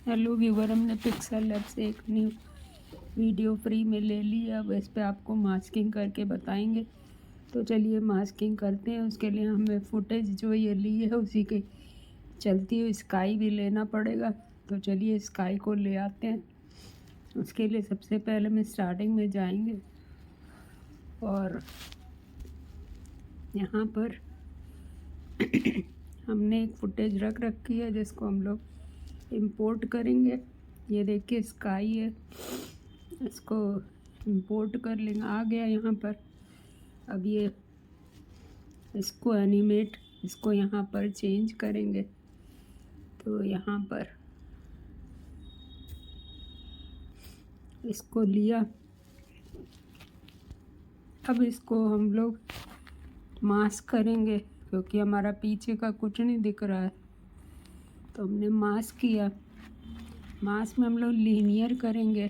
Hello viewer, हमने pixel lab से एक न्यू वीडियो फ्री में ले ली है। अब इस पे आपको मास्किंग करके बताएंगे। तो चलिए मास्किंग करते हैं। उसके लिए हमें फुटेज जो ये ली है उसी के चलती हुई स्काई भी लेना पड़ेगा। तो चलिए स्काई को ले आते हैं। उसके लिए सबसे पहले मैं स्टार्टिंग में जाएंगे और यहाँ पर हमने एक फुटेज रख रखी है जिसको हम लोग इंपोर्ट करेंगे। ये देखिए स्काई है, इसको इंपोर्ट कर लेंगे। आ गया यहाँ पर। अब ये इसको एनिमेट, इसको यहाँ पर चेंज करेंगे। तो यहाँ पर इसको लिया। अब इसको हम लोग मास्क करेंगे क्योंकि हमारा पीछे का कुछ नहीं दिख रहा है। तो हमने मास्क किया। मास्क में हम लोग लीनियर करेंगे।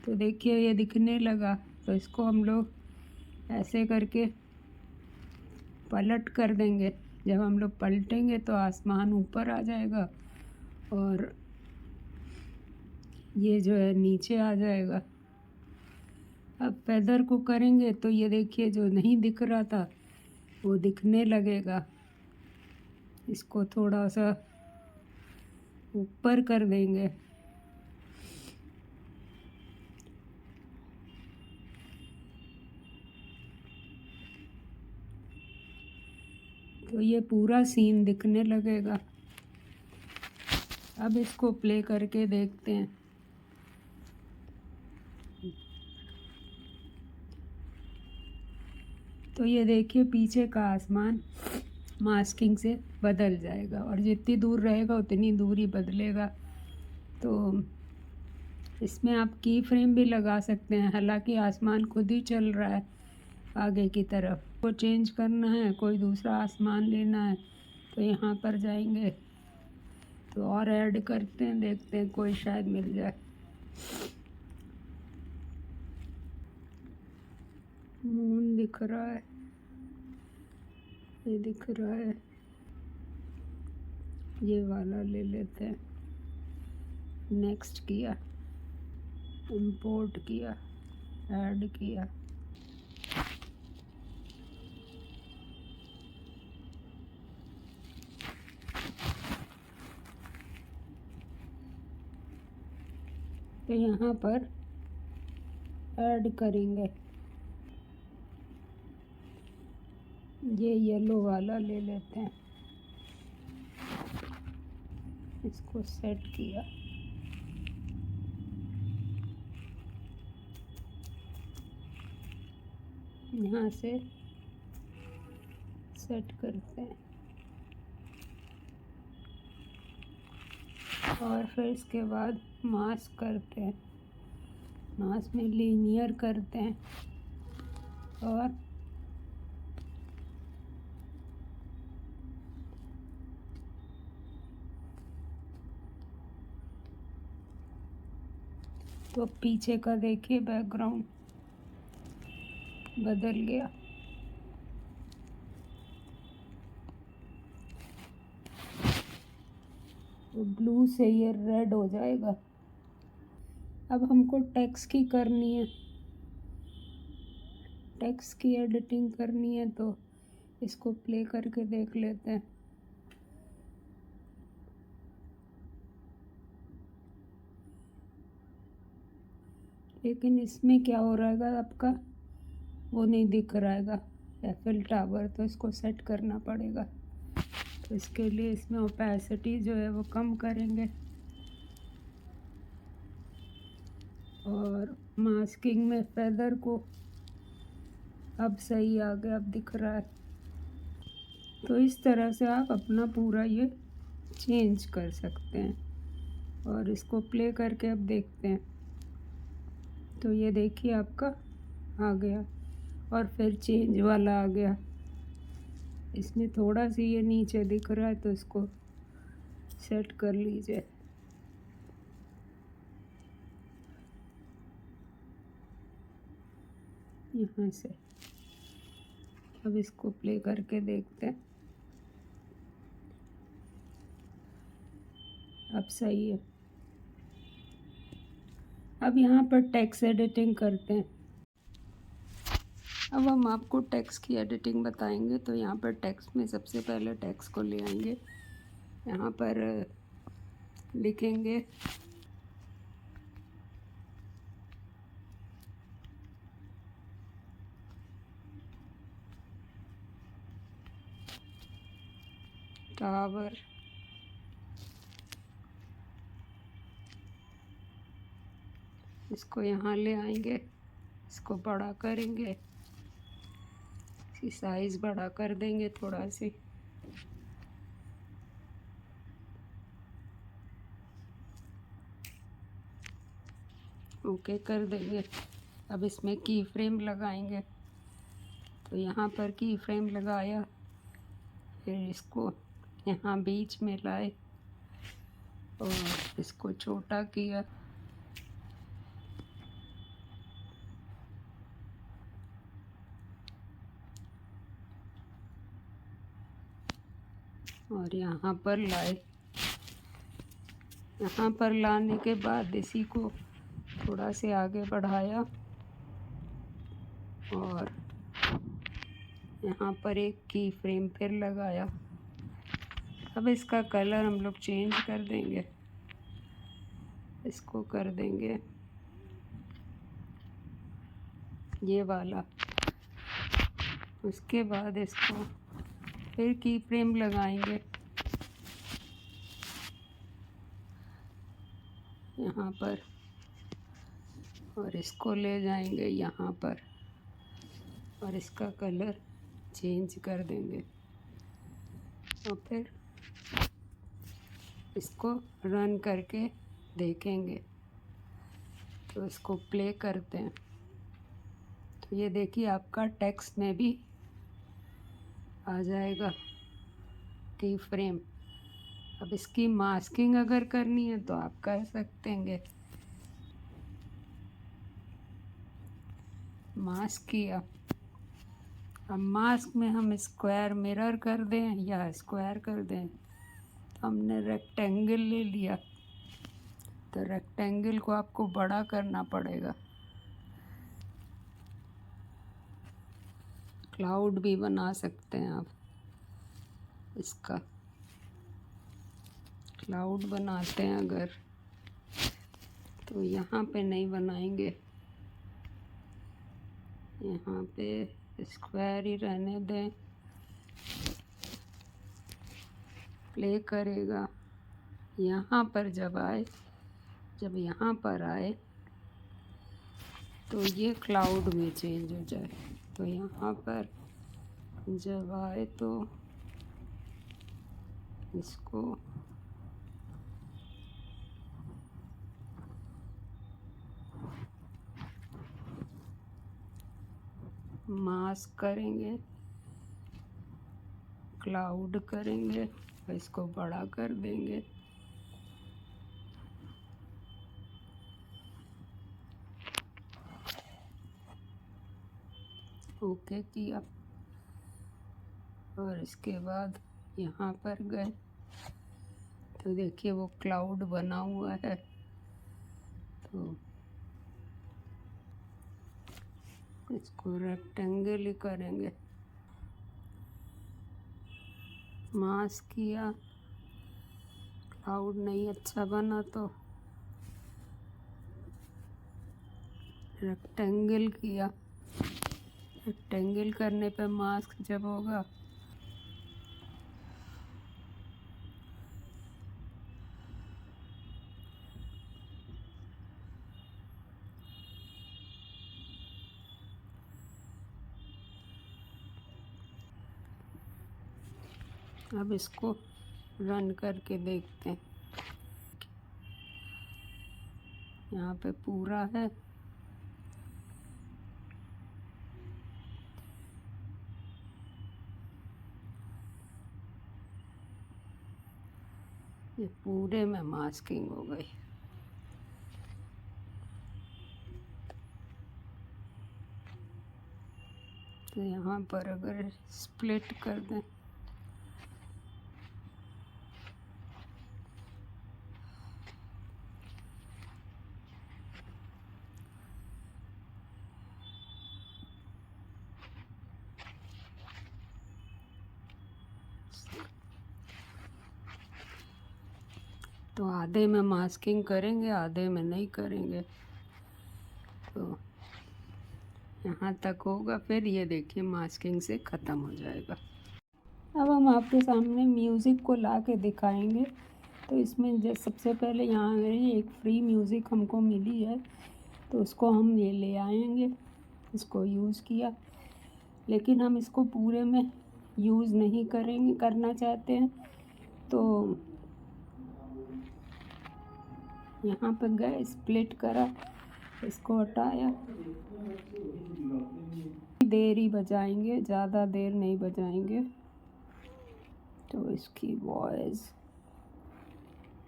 तो देखिए ये दिखने लगा। तो इसको हम लोग ऐसे करके पलट कर देंगे। जब हम लोग पलटेंगे तो आसमान ऊपर आ जाएगा और ये जो है नीचे आ जाएगा। अब फेदर को करेंगे तो ये देखिए जो नहीं दिख रहा था वो दिखने लगेगा। इसको थोड़ा सा ऊपर कर देंगे। तो ये पूरा सीन दिखने लगेगा। अब इसको प्ले करके देखते हैं। तो ये देखिए पीछे का आसमान मास्किंग से बदल जाएगा और जितनी दूर रहेगा उतनी दूर ही बदलेगा। तो इसमें आप की फ्रेम भी लगा सकते हैं। हालांकि आसमान खुद ही चल रहा है आगे की तरफ। को चेंज करना है, कोई दूसरा आसमान लेना है तो यहाँ पर जाएंगे तो और ऐड करते हैं, देखते हैं कोई शायद मिल जाए। मून दिख रहा है, ये दिख रहा है। ये वाला ले लेते हैं। नेक्स्ट किया, इंपोर्ट किया, ऐड किया। तो यहाँ पर ऐड करेंगे। ये येलो वाला ले लेते हैं। इसको सेट किया। यहाँ से सेट करते हैं और फिर इसके बाद मास्क करते हैं। मास्क में लीनियर करते हैं और तो पीछे का देखिए बैकग्राउंड बदल गया। तो ब्लू से ये रेड हो जाएगा। अब हमको टेक्स्ट की करनी है, टेक्स्ट की एडिटिंग करनी है। तो इसको प्ले करके देख लेते हैं। लेकिन इसमें क्या हो रहेगा आपका, वो नहीं दिख रहेगा एफिल टावर। तो इसको सेट करना पड़ेगा। तो इसके लिए इसमें ओपेसिटी जो है वो कम करेंगे और मास्किंग में फेदर को अब सही आ गया, अब दिख रहा है। तो इस तरह से आप अपना पूरा ये चेंज कर सकते हैं। और इसको प्ले करके अब देखते हैं। तो ये देखिए आपका आ गया और फिर चेंज वाला आ गया। इसमें थोड़ा सी ये नीचे दिख रहा है तो इसको सेट कर लीजिए। यहाँ से अब इसको प्ले करके देखते हैं। अब सही है। अब यहाँ पर टेक्स्ट एडिटिंग करते हैं। अब हम आपको टेक्स्ट की एडिटिंग बताएंगे। तो यहाँ पर टेक्स्ट में सबसे पहले टेक्स्ट को ले आएंगे, यहाँ पर लिखेंगे टावर। इसको यहाँ ले आएंगे, इसको बड़ा करेंगे, इसकी साइज़ बड़ा कर देंगे थोड़ा सी। ओके कर देंगे। अब इसमें की फ्रेम लगाएंगे। तो यहाँ पर की फ्रेम लगाया, फिर इसको यहाँ बीच में लाए और इसको छोटा किया। और यहाँ पर लाए। यहाँ पर लाने के बाद इसी को थोड़ा से आगे बढ़ाया और यहाँ पर एक की फ्रेम फिर लगाया। अब इसका कलर हम लोग चेंज कर देंगे, इसको कर देंगे ये वाला। उसके बाद इसको फिर की फ्रेम लगाएंगे यहाँ पर और इसको ले जाएंगे यहाँ पर और इसका कलर चेंज कर देंगे। और फिर इसको रन करके देखेंगे। तो इसको प्ले करते हैं। तो ये देखिए आपका टेक्स्ट में भी आ जाएगा की फ्रेम। अब इसकी मास्किंग अगर करनी है तो आप कर सकते हैं। मास्क किया। अब मास्क में हम स्क्वायर मिरर कर दें या स्क्वायर कर दें। तो हमने रेक्टेंगल ले लिया, तो रेक्टेंगल को आपको बड़ा करना पड़ेगा। क्लाउड भी बना सकते हैं आप। इसका क्लाउड बनाते हैं अगर, तो यहाँ पे नहीं बनाएंगे, यहाँ पे स्क्वायर ही रहने दें। प्ले करेगा। यहाँ पर जब यहाँ पर आए तो ये क्लाउड में चेंज हो जाए। तो यहाँ पर जब आए तो इसको मास्क करेंगे, क्लाउड करेंगे, इसको बड़ा कर देंगे। ओके किया और इसके बाद यहाँ पर गए तो देखिए वो क्लाउड बना हुआ है। तो इसको रेक्टेंगल ही करेंगे। मास्क किया, क्लाउड नहीं अच्छा बना तो रेक्टेंगल किया। रेक्टेंगल करने पे मास्क जब होगा अब इसको रन करके देखते हैं। यहाँ पे पूरा है। ये पूरे में मास्किंग हो गई। तो यहाँ पर अगर स्प्लिट कर दें तो आधे में मास्किंग करेंगे, आधे में नहीं करेंगे। तो यहाँ तक होगा, फिर ये देखिए मास्किंग से ख़त्म हो जाएगा। अब हम आपके सामने म्यूज़िक को ला के दिखाएंगे। तो इसमें जैसे सबसे पहले यहाँ एक फ्री म्यूज़िक हमको मिली है, तो उसको हम ये ले आएंगे, इसको यूज़ किया। लेकिन हम इसको पूरे में यूज़ नहीं करेंगे, करना चाहते हैं। तो यहाँ पर गए, स्प्लिट करा, इसको हटाया, देर ही बजाएंगे, ज़्यादा देर नहीं बजाएंगे। तो इसकी वॉइस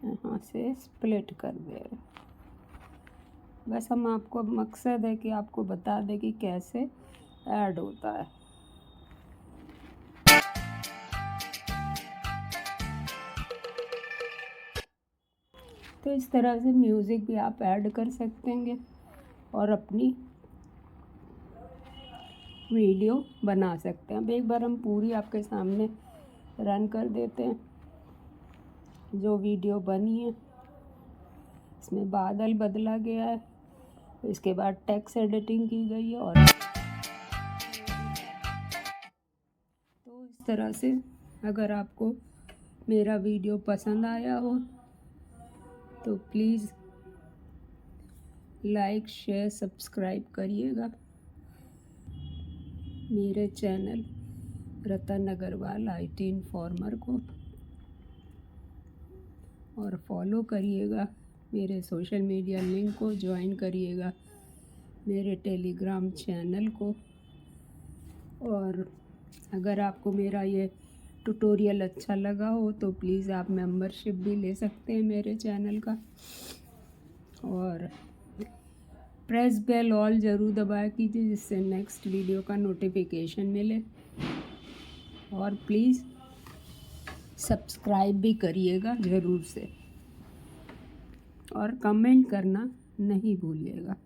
यहाँ से स्प्लिट कर दे। बस हम आपको मकसद है कि आपको बता दें कि कैसे ऐड होता है। तो इस तरह से म्यूज़िक भी आप ऐड कर सकते हैं और अपनी वीडियो बना सकते हैं। अब एक बार हम पूरी आपके सामने रन कर देते हैं जो वीडियो बनी है। इसमें बादल बदला गया है, इसके बाद टेक्स्ट एडिटिंग की गई है। और तो इस तरह से अगर आपको मेरा वीडियो पसंद आया हो तो प्लीज़ लाइक, शेयर, सब्सक्राइब करिएगा मेरे channel Ratan Agarwal IT informer को, और फॉलो करिएगा मेरे सोशल मीडिया लिंक को, ज्वाइन करिएगा मेरे टेलीग्राम चैनल को। और अगर आपको मेरा ये ट्यूटोरियल अच्छा लगा हो तो प्लीज़ आप मेंबरशिप भी ले सकते हैं मेरे चैनल का। और प्रेस बेल ऑल ज़रूर दबाया कीजिए जिससे नेक्स्ट वीडियो का नोटिफिकेशन मिले। और प्लीज़ सब्सक्राइब भी करिएगा ज़रूर से, और कमेंट करना नहीं भूलिएगा।